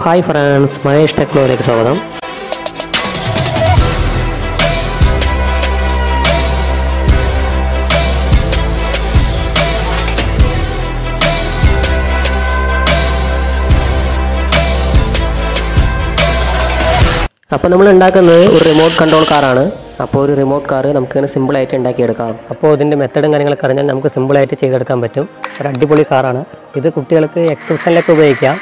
Hi friends, Mahesh Technology സ്വാഗതം. അപ്പോൾ നമ്മൾ ഉണ്ടാക്കുന്നത് ഒരു റിമോട്ട് കൺട്രോൾ കാറാണ്. അപ്പോൾ ഒരു റിമോട്ട് കാർ നമുക്കിങ്ങനെ സിമ്പിളായിട്ട് ഉണ്ടാക്കിയെടുക്കാം. അപ്പോൾ ഇതിൻ്റെ മെത്തഡും കാര്യങ്ങളൊക്കെ അറിഞ്ഞാൽ നമുക്ക് സിമ്പിളായിട്ട് ചെയ്തെടുക്കാൻ പറ്റും. ഒരു അടിപൊളി കാറാണ് ഇത്. കുട്ടികൾക്ക് എക്സർസൈസിലൊക്കെ ഉപയോഗിക്കാം.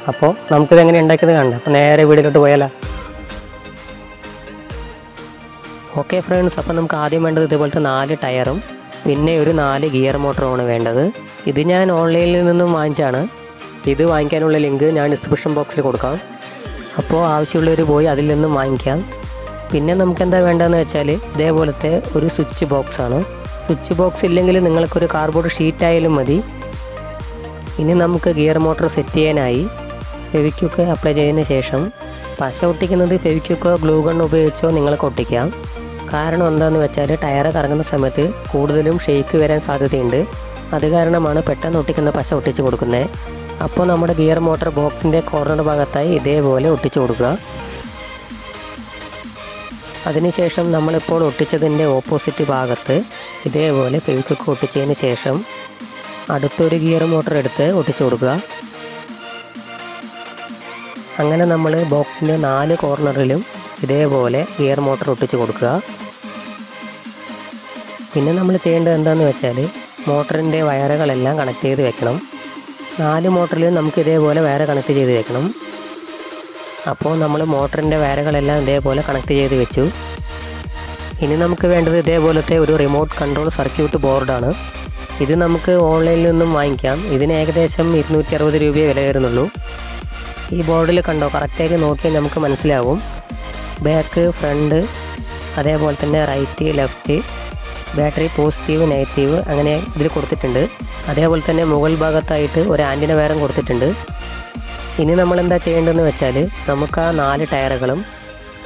അപ്പോൾ നമുക്കിത് എങ്ങനെ ഉണ്ടാക്കിയത് കാണണം. അപ്പോൾ നേരെ വീട്ടിലോട്ട് പോയാലോ. ഓക്കെ ഫ്രണ്ട്സ്, അപ്പോൾ നമുക്ക് ആദ്യം വേണ്ടത് ഇതുപോലത്തെ 4 ടയറും പിന്നെ ഒരു 4 ഗിയർ മോട്ടറുമാണ് വേണ്ടത്. ഇത് ഞാൻ ഓൺലൈനിൽ നിന്നും വാങ്ങിച്ചാണ്. ഇത് വാങ്ങിക്കാനുള്ള ലിങ്ക് ഞാൻ ഡിസ്ക്രിപ്ഷൻ ബോക്സിൽ കൊടുക്കാം. അപ്പോൾ ആവശ്യമുള്ളവർ പോയി അതിൽ നിന്നും വാങ്ങിക്കാം. പിന്നെ നമുക്ക് എന്താ വേണ്ടതെന്ന് വെച്ചാൽ ഇതേപോലത്തെ ഒരു സ്വിച്ച് ബോക്സാണ്. സ്വിച്ച് ബോക്സ് ഇല്ലെങ്കിൽ നിങ്ങൾക്കൊരു കാർഡ്ബോർഡ് ഷീറ്റായാലും മതി. ഇനി നമുക്ക് ഗിയർ മോട്ടർ സെറ്റ് ചെയ്യാനായി ഫെവിക്വിക്ക് അപ്ലൈ ചെയ്തതിന് ശേഷം പശ ഒട്ടിക്കുന്നത് ഫെവിക്വിക്കോ ഗ്ലൂ ഗൺ ഉപയോഗിച്ചോ നിങ്ങൾക്ക് ഒട്ടിക്കാം. കാരണം എന്താണെന്ന് വെച്ചാൽ ടയർ കറങ്ങുന്ന സമയത്ത് കൂടുതലും ഷേക്ക് വരാൻ സാധ്യതയുണ്ട്. അത് കാരണമാണ് പെട്ടെന്ന് ഒട്ടിക്കുന്ന പശ ഒട്ടിച്ച് കൊടുക്കുന്നത്. അപ്പോൾ നമ്മുടെ ഗിയർ മോട്ടർ ബോക്സിൻ്റെ കോർണർ ഭാഗത്തായി ഇതേപോലെ ഒട്ടിച്ചു കൊടുക്കുക. അതിനുശേഷം നമ്മളിപ്പോൾ ഒട്ടിച്ചതിൻ്റെ ഓപ്പോസിറ്റ് ഭാഗത്ത് ഇതേപോലെ ഫെവിക്വിക്ക് ഒട്ടിച്ചതിന് ശേഷം അടുത്തൊരു ഗിയർ മോട്ടർ എടുത്ത് ഒട്ടിച്ചു കൊടുക്കുക. അങ്ങനെ നമ്മൾ ബോക്സിൻ്റെ 4 കോർണറിലും ഇതേപോലെ ഗിയർ മോട്ടർ ഒട്ടിച്ചു കൊടുക്കുക. പിന്നെ നമ്മൾ ചെയ്യേണ്ടത് എന്താണെന്ന് വെച്ചാൽ മോട്ടറിൻ്റെ വയറുകളെല്ലാം കണക്ട് ചെയ്ത് വെക്കണം. 4 മോട്ടറിലും നമുക്ക് ഇതേപോലെ വയർ കണക്ട് ചെയ്ത് വെക്കണം. അപ്പോൾ നമ്മൾ മോട്ടറിൻ്റെ വയറുകളെല്ലാം ഇതേപോലെ കണക്ട് ചെയ്ത് വെച്ചു. ഇനി നമുക്ക് വേണ്ടത് ഇതേപോലത്തെ ഒരു റിമോട്ട് കൺട്രോൾ സർക്യൂട്ട് ബോർഡാണ്. ഇത് നമുക്ക് ഓൺലൈനിൽ നിന്നും വാങ്ങിക്കാം. ഇതിന് ഏകദേശം 260 രൂപയെ വില വരുന്നുള്ളൂ. ഈ ബോർഡിൽ കണ്ടോ, കറക്റ്റായിട്ട് നോക്കിയാൽ നമുക്ക് മനസ്സിലാവും. ബാക്ക്, ഫ്രണ്ട്, അതേപോലെ തന്നെ right, left, battery positive, negative അങ്ങനെ ഇതിൽ കൊടുത്തിട്ടുണ്ട്. അതേപോലെ തന്നെ മുകൾ ഭാഗത്തായിട്ട് ഒരു ആൻറ്റിന വയറും കൊടുത്തിട്ടുണ്ട്. ഇനി നമ്മൾ എന്താ ചെയ്യേണ്ടതെന്ന് വെച്ചാൽ നമുക്ക് ആ 4 ടയറുകളും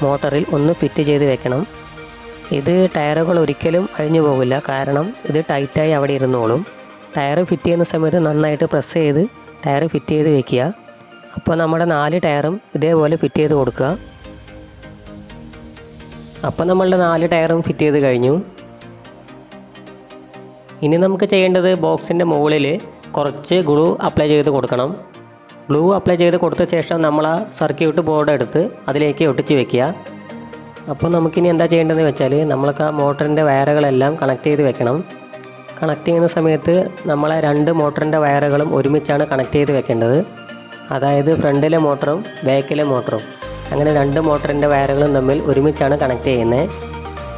മോട്ടറിൽ ഒന്ന് ഫിറ്റ് ചെയ്ത് വെക്കണം. ഇത് ടയറുകൾ ഒരിക്കലും അഴിഞ്ഞു പോകില്ല, കാരണം ഇത് ടൈറ്റായി അവിടെ ഇരുന്നോളും. ടയർ ഫിറ്റ് ചെയ്യുന്ന സമയത്ത് നന്നായിട്ട് പ്രസ് ചെയ്ത് ടയർ ഫിറ്റ് ചെയ്ത് വെക്കുക. അപ്പോൾ നമ്മുടെ 4 ടയറും ഇതേപോലെ ഫിറ്റ് ചെയ്ത് കൊടുക്കുക. അപ്പോൾ നമ്മളുടെ 4 ടയറും ഫിറ്റ് ചെയ്ത് കഴിഞ്ഞു. ഇനി നമുക്ക് ചെയ്യേണ്ടത് ബോക്സിൻ്റെ മുകളിൽ കുറച്ച് ഗ്ലൂ അപ്ലൈ ചെയ്ത് കൊടുക്കണം. ഗ്ലൂ അപ്ലൈ ചെയ്ത് കൊടുത്ത ശേഷം നമ്മൾ ആ സർക്യൂട്ട് ബോർഡ് എടുത്ത് അതിലേക്ക് ഒട്ടിച്ച് വെക്കുക. അപ്പോൾ നമുക്കിനി എന്താ ചെയ്യേണ്ടതെന്ന് വെച്ചാൽ നമ്മൾക്ക് ആ മോട്ടറിൻ്റെ വയറുകളെല്ലാം കണക്ട് ചെയ്ത് വെക്കണം. കണക്ട് ചെയ്യുന്ന സമയത്ത് നമ്മളെ 2 മോട്ടറിൻ്റെ വയറുകളും ഒരുമിച്ചാണ് കണക്ട് ചെയ്ത് വെക്കേണ്ടത്. അതായത് ഫ്രണ്ടിലെ മോട്ടറും ബാക്കിലെ മോട്ടറും അങ്ങനെ 2 മോട്ടറിൻ്റെ വയറുകളും തമ്മിൽ ഒരുമിച്ചാണ് കണക്ട് ചെയ്യുന്നത്.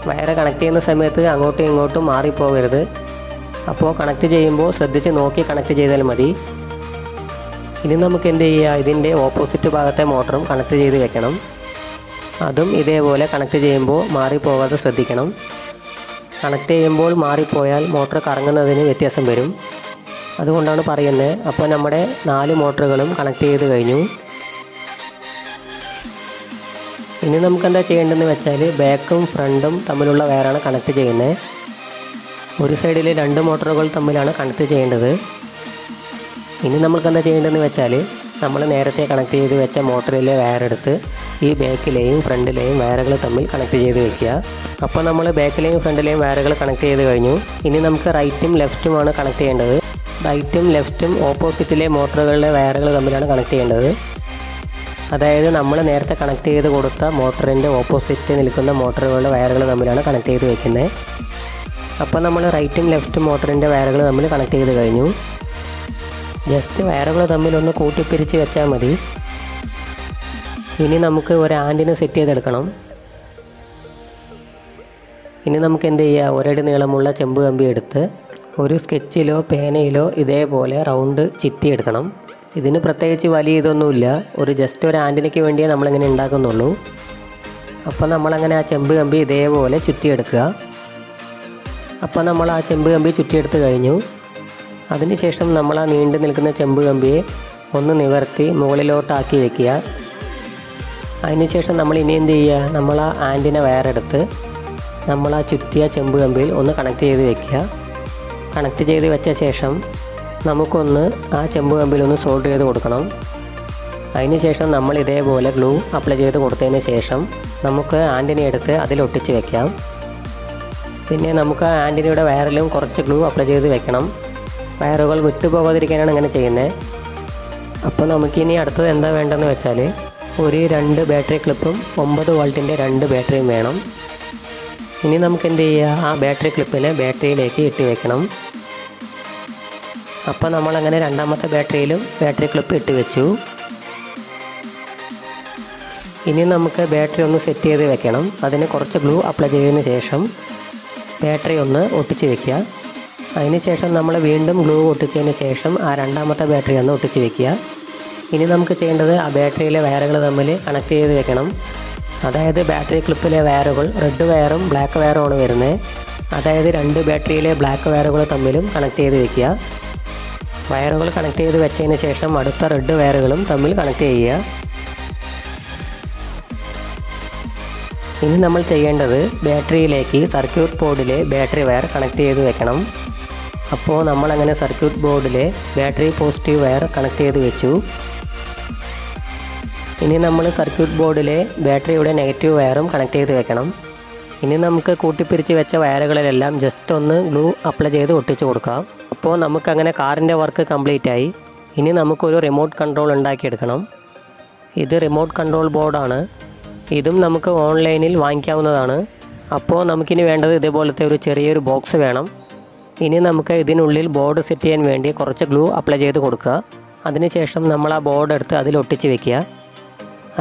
വയറ് കണക്ട് ചെയ്യുന്ന സമയത്ത് അങ്ങോട്ടും ഇങ്ങോട്ടും മാറിപ്പോകരുത്. അപ്പോൾ കണക്ട് ചെയ്യുമ്പോൾ ശ്രദ്ധിച്ച് നോക്കി കണക്ട് ചെയ്താൽ മതി. ഇനി നമുക്ക് എന്ത് ചെയ്യുക, ഇതിൻ്റെ ഓപ്പോസിറ്റ് ഭാഗത്തെ മോട്ടറും കണക്ട് ചെയ്ത് വെക്കണം. അതും ഇതേപോലെ കണക്ട് ചെയ്യുമ്പോൾ മാറിപ്പോകാതെ ശ്രദ്ധിക്കണം. കണക്ട് ചെയ്യുമ്പോൾ മാറിപ്പോയാൽ മോട്ടർ കറങ്ങുന്നതിന് വ്യത്യാസം വരും. അതുകൊണ്ടാണ് പറയുന്നത്. അപ്പോൾ നമ്മുടെ 4 മോട്ടറുകളും കണക്ട് ചെയ്ത് കഴിഞ്ഞു. ഇനി നമുക്കെന്താ ചെയ്യേണ്ടതെന്ന് വെച്ചാൽ ബാക്കും ഫ്രണ്ടും തമ്മിലുള്ള വയറാണ് കണക്ട് ചെയ്യുന്നത്. ഒരു സൈഡിൽ 2 മോട്ടറുകൾ തമ്മിലാണ് കണക്ട് ചെയ്യേണ്ടത്. ഇനി നമുക്കെന്താ ചെയ്യേണ്ടതെന്ന് വെച്ചാൽ നമ്മൾ നേരത്തെ കണക്ട് ചെയ്ത് വെച്ച മോട്ടറിലെ വയറെടുത്ത് ഈ ബാക്കിലെയും ഫ്രണ്ടിലെയും വയറുകൾ തമ്മിൽ കണക്ട് ചെയ്ത് വെക്കുക. അപ്പോൾ നമ്മൾ ബാക്കിലെയും ഫ്രണ്ടിലെയും വയറുകൾ കണക്ട് ചെയ്ത് കഴിഞ്ഞു. ഇനി നമുക്ക് റൈറ്റും ലെഫ്റ്റുമാണ് കണക്ട് ചെയ്യേണ്ടത്. റൈറ്റും ലെഫ്റ്റും ഓപ്പോസിറ്റിലെ മോട്ടറുകളുടെ വയറുകൾ തമ്മിലാണ് കണക്ട് ചെയ്യേണ്ടത്. അതായത് നമ്മൾ നേരത്തെ കണക്ട് ചെയ്ത് കൊടുത്ത മോട്ടറിൻ്റെ ഓപ്പോസിറ്റ് നിൽക്കുന്ന മോട്ടറുകളുടെ വയറുകൾ തമ്മിലാണ് കണക്ട് ചെയ്ത് വെക്കുന്നത്. അപ്പോൾ നമ്മൾ റൈറ്റും ലെഫ്റ്റും മോട്ടറിൻ്റെ വയറുകൾ തമ്മിൽ കണക്ട് ചെയ്ത് കഴിഞ്ഞു. ജസ്റ്റ് വയറുകൾ തമ്മിലൊന്ന് കൂട്ടിപ്പിരിച്ച് വെച്ചാൽ മതി. ഇനി നമുക്ക് ഒരു ആൻറ്റിന സെറ്റ് ചെയ്തെടുക്കണം. ഇനി നമുക്ക് എന്ത് ചെയ്യുക, ഒരടി നീളമുള്ള ചെമ്പ് കമ്പി എടുത്ത് ഒരു സ്കെച്ചിലോ പേനയിലോ ഇതേപോലെ റൗണ്ട് ചിറ്റിയെടുക്കണം. ഇതിന് പ്രത്യേകിച്ച് വലിയ ഇതൊന്നുമില്ല, ജസ്റ്റ് ഒരു ആൻറ്റിനയ്ക്ക് വേണ്ടിയേ നമ്മളിങ്ങനെ ഉണ്ടാക്കുന്നുള്ളൂ. അപ്പോൾ നമ്മളങ്ങനെ ആ ചെമ്പ് കമ്പി ഇതേപോലെ ചുറ്റിയെടുക്കുക. അപ്പോൾ നമ്മൾ ആ ചെമ്പ് കമ്പി ചുറ്റിയെടുത്ത് കഴിഞ്ഞു. അതിനുശേഷം നമ്മൾ ആ നീണ്ടു നിൽക്കുന്ന ചെമ്പ് കമ്പിയെ ഒന്ന് നിവർത്തി മുകളിലോട്ടാക്കി വെക്കുക. അതിനുശേഷം നമ്മൾ ഇനി എന്ത് ചെയ്യുക, നമ്മൾ ആ ആൻറ്റിന വയറെടുത്ത് നമ്മൾ ആ ചുറ്റിയ ചെമ്പ് കമ്പിയിൽ ഒന്ന് കണക്ട് ചെയ്ത് വെക്കുക. കണക്ട് ചെയ്ത് വെച്ച ശേഷം നമുക്കൊന്ന് ആ ചെമ്പ് കമ്പിലൊന്ന് സോൾഡർ ചെയ്ത് കൊടുക്കണം. അതിന് ശേഷം നമ്മൾ ഇതേപോലെ ഗ്ലൂ അപ്ലൈ ചെയ്ത് കൊടുത്തതിന് ശേഷം നമുക്ക് ആൻറ്റിന എടുത്ത് അതിലൊട്ടിച്ച് വെക്കാം. പിന്നെ നമുക്ക് ആൻറ്റിനയുടെ വയറിലും കുറച്ച് ഗ്ലൂ അപ്ലൈ ചെയ്ത് വെക്കണം. വയറുകൾ വിട്ടുപോകാതിരിക്കാനാണ് ഇങ്ങനെ ചെയ്യുന്നത്. അപ്പോൾ നമുക്കിനി അടുത്തത് എന്താ വേണ്ടതെന്ന് വെച്ചാൽ ഒരു 2 ബാറ്ററി ക്ലിപ്പും 9 വോൾട്ടിൻ്റെ 2 ബാറ്ററിയും വേണം. ഇനി നമുക്ക് എന്ത് ചെയ്യുക, ആ ബാറ്ററി ക്ലിപ്പിനെ ബാറ്ററിയിലേക്ക് ഇട്ട് വെക്കണം. അപ്പോൾ നമ്മളങ്ങനെ രണ്ടാമത്തെ ബാറ്ററിയിലും ബാറ്ററി ക്ലിപ്പ് ഇട്ട് വെച്ചു. ഇനി നമുക്ക് ബാറ്ററി ഒന്ന് സെറ്റ് ചെയ്ത് വെക്കണം. അതിന് കുറച്ച് ഗ്ലൂ അപ്ലൈ ചെയ്തതിന് ശേഷം ബാറ്ററി ഒന്ന് ഒട്ടിച്ച് വെക്കുക. അതിന് ശേഷം നമ്മൾ വീണ്ടും ഗ്ലൂ ഒട്ടിച്ചതിന് ശേഷം ആ രണ്ടാമത്തെ ബാറ്ററി ഒന്ന് ഒട്ടിച്ച് വെക്കുക. ഇനി നമുക്ക് ചെയ്യേണ്ടത് ആ ബാറ്ററിയിലെ വയറുകൾ തമ്മിൽ കണക്ട് ചെയ്ത് വെക്കണം. അതായത് ബാറ്ററി ക്ലിപ്പിലെ വയറുകൾ റെഡ് വയറും ബ്ലാക്ക് വയറുമാണ് വരുന്നത്. അതായത് 2 ബാറ്ററിയിലെ ബ്ലാക്ക് വയറുകൾ തമ്മിലും കണക്ട് ചെയ്ത് വെക്കുക. വയറുകൾ കണക്ട് ചെയ്ത് വെച്ചതിന് ശേഷം അടുത്ത റെഡ് വയറുകളും തമ്മിൽ കണക്ട് ചെയ്യുക. ഇനി നമ്മൾ ചെയ്യേണ്ടത് ബാറ്ററിയിലേക്ക് സർക്യൂട്ട് ബോർഡിലെ ബാറ്ററി വയർ കണക്ട് ചെയ്ത് വെക്കണം. അപ്പോൾ നമ്മളങ്ങനെ സർക്യൂട്ട് ബോർഡിലെ ബാറ്ററി പോസിറ്റീവ് വയർ കണക്ട് ചെയ്ത് വെച്ചു. ഇനി നമ്മൾ സർക്യൂട്ട് ബോർഡിലെ ബാറ്ററിയുടെ നെഗറ്റീവ് വയറും കണക്ട് ചെയ്ത് വെക്കണം. ഇനി നമുക്ക് കൂട്ടിപ്പിരിച്ച് വെച്ച വയറുകളിലെല്ലാം ജസ്റ്റ് ഒന്ന് ഗ്ലൂ അപ്ലൈ ചെയ്ത് ഒട്ടിച്ച് കൊടുക്കാം. അപ്പോൾ നമുക്കങ്ങനെ കാറിൻ്റെ വർക്ക് കംപ്ലീറ്റ് ആയി. ഇനി നമുക്കൊരു റിമോട്ട് കൺട്രോൾ ഉണ്ടാക്കിയെടുക്കണം. ഇത് റിമോട്ട് കൺട്രോൾ ബോർഡാണ്. ഇതും നമുക്ക് ഓൺലൈനിൽ വാങ്ങിക്കാവുന്നതാണ്. അപ്പോൾ നമുക്കിനി വേണ്ടത് ഇതേപോലത്തെ ഒരു ചെറിയൊരു ബോക്സ് വേണം. ഇനി നമുക്ക് ഇതിനുള്ളിൽ ബോർഡ് സെറ്റ് ചെയ്യാൻ വേണ്ടി കുറച്ച് ഗ്ലൂ അപ്ലൈ ചെയ്ത് കൊടുക്കുക. അതിനുശേഷം നമ്മൾ ആ ബോർഡ് എടുത്ത് അതിൽ ഒട്ടിച്ച് വെക്കുക.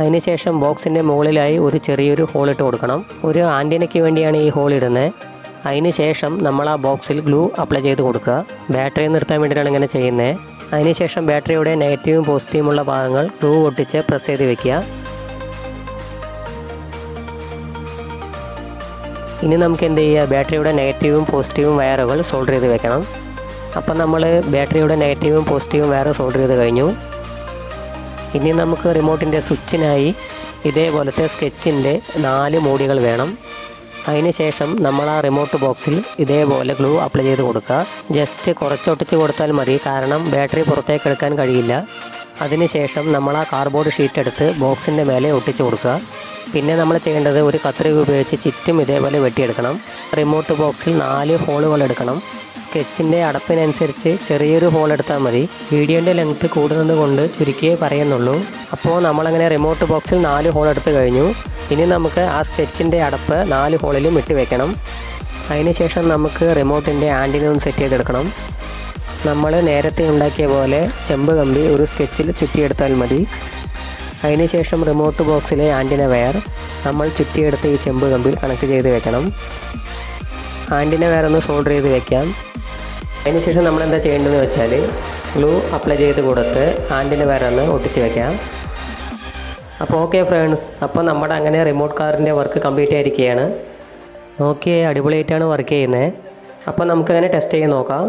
അതിനുശേഷം ബോക്സിൻ്റെ മുകളിലായി ഒരു ചെറിയൊരു ഹോൾ ഇട്ട് കൊടുക്കണം. ഒരു ആൻറ്റിനയ്ക്ക് വേണ്ടിയാണ് ഈ ഹോൾ ഇടുന്നത്. അതിന് ശേഷം നമ്മൾ ആ ബോക്സിൽ ഗ്ലൂ അപ്ലൈ ചെയ്ത് കൊടുക്കുക. ബാറ്ററി നിർത്താൻ വേണ്ടിയിട്ടാണ് ഇങ്ങനെ ചെയ്യുന്നത്. അതിനുശേഷം ബാറ്ററിയുടെ നെഗറ്റീവും പോസിറ്റീവുമുള്ള ഭാഗങ്ങൾ ഗ്ലൂ ഒട്ടിച്ച് പ്രസ് ചെയ്ത് വെക്കുക. ഇനി നമുക്ക് എന്ത് ചെയ്യുക, ബാറ്ററിയുടെ നെഗറ്റീവും പോസിറ്റീവും വയറുകൾ സോൾഡർ ചെയ്ത് വെക്കണം. അപ്പം നമ്മൾ ബാറ്ററിയുടെ നെഗറ്റീവും പോസിറ്റീവും വയർ സോൾഡർ ചെയ്ത് കഴിഞ്ഞു. ഇനി നമുക്ക് റിമോട്ടിൻ്റെ സ്വിച്ചിനായി ഇതേപോലത്തെ സ്കെച്ചിൻ്റെ 4 മൂടികൾ വേണം. അതിന് ശേഷം നമ്മൾ ആ റിമോട്ട് ബോക്സിൽ ഇതേപോലെ ഗ്ലൂ അപ്ലൈ ചെയ്ത് കൊടുക്കുക. ജസ്റ്റ് കുറച്ചൊട്ടിച്ച് കൊടുത്താൽ മതി, കാരണം ബാറ്ററി പുറത്തേക്ക് എടുക്കാൻ കഴിയില്ല. അതിനുശേഷം നമ്മൾ ആ കാർഡ്ബോർഡ് ഷീറ്റ് എടുത്ത് ബോക്സിൻ്റെ മേലെ ഒട്ടിച്ച് കൊടുക്കുക. പിന്നെ നമ്മൾ ചെയ്യേണ്ടത് ഒരു കത്രിക ഉപയോഗിച്ച് ചുറ്റും ഇതേപോലെ വെട്ടിയെടുക്കണം. റിമോട്ട് ബോക്സിൽ 4 ഹോളുകൾ എടുക്കണം. സ്കെച്ചിൻ്റെ അടപ്പിനനുസരിച്ച് ചെറിയൊരു ഹോൾ എടുത്താൽ മതി. വീഡിയോൻ്റെ ലെങ്ത്ത് കൂടുന്നത് കൊണ്ട് ചുരുക്കിയേ പറയുന്നുള്ളൂ. അപ്പോൾ നമ്മളങ്ങനെ റിമോട്ട് ബോക്സിൽ 4 ഹോൾ എടുത്ത് കഴിഞ്ഞു. ഇനി നമുക്ക് ആ സ്കെച്ചിൻ്റെ അടപ്പ് 4 ഹോളിലും ഇട്ട് വെക്കണം. അതിനുശേഷം നമുക്ക് റിമോട്ടിൻ്റെ ആൻറ്റിന ഒന്ന് സെറ്റ് ചെയ്തെടുക്കണം. നമ്മൾ നേരത്തെ ഉണ്ടാക്കിയ പോലെ ചെമ്പ് കമ്പി ഒരു സ്കെച്ചിൽ ചുറ്റിയെടുത്താൽ മതി. അതിനുശേഷം റിമോട്ട് ബോക്സിലെ ആൻറ്റിന വയർ നമ്മൾ ചുറ്റിയെടുത്ത് ഈ ചെമ്പ് കമ്പിൽ കണക്ട് ചെയ്ത് വെക്കണം. ആൻറ്റിന വയർ ഒന്ന് സോൾഡർ ചെയ്ത് വെക്കാം. അതിനുശേഷം നമ്മൾ എന്താ ചെയ്യേണ്ടതെന്ന് വെച്ചാൽ ഗ്ലൂ അപ്ലൈ ചെയ്ത് കൊടുത്ത് ആൻറ്റിന വയർ ഒന്ന് ഒട്ടിച്ച് വെക്കാം. അപ്പോൾ ഓക്കെ ഫ്രണ്ട്സ്, അപ്പോൾ നമ്മുടെ അങ്ങനെ റിമോട്ട് കാറിൻ്റെ വർക്ക് കംപ്ലീറ്റ് ആയിരിക്കുകയാണ്. നോക്കിയേ, അടിപൊളിയായിട്ടാണ് വർക്ക് ചെയ്യുന്നത്. അപ്പോൾ നമുക്കങ്ങനെ ടെസ്റ്റ് ചെയ്ത് നോക്കാം.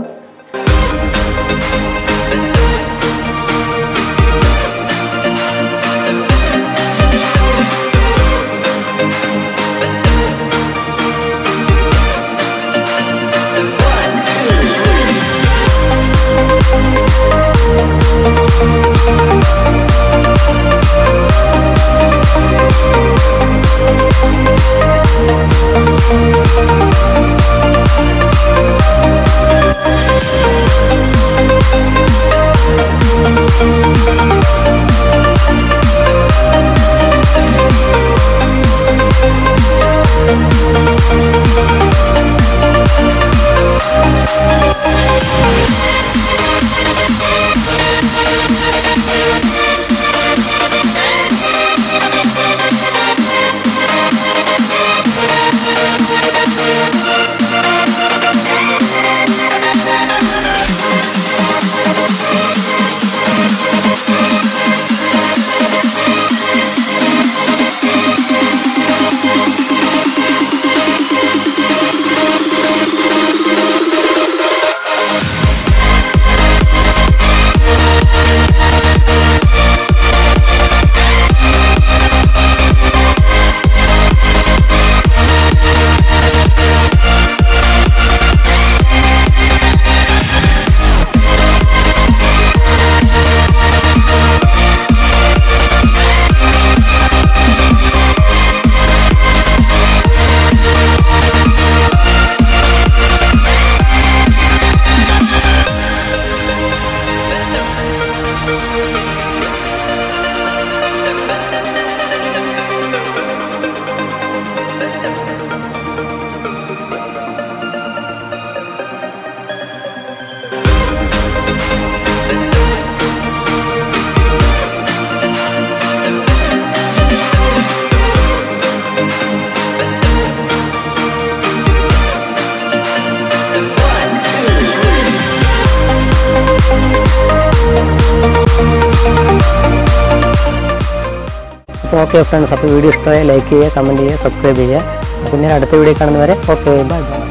ഓക്കെ ഫ്രണ്ട്സ്, അപ്പോൾ വീഡിയോ ഇഷ്ടമായി ലൈക്ക് ചെയ്യുക, കമൻറ്റ് ചെയ്യുക, സബ്സ്ക്രൈബ് ചെയ്യുക. പിന്നെ അടുത്ത വീഡിയോ കാണുന്നവരെ ഓക്കെ, ബൈ ബൈ.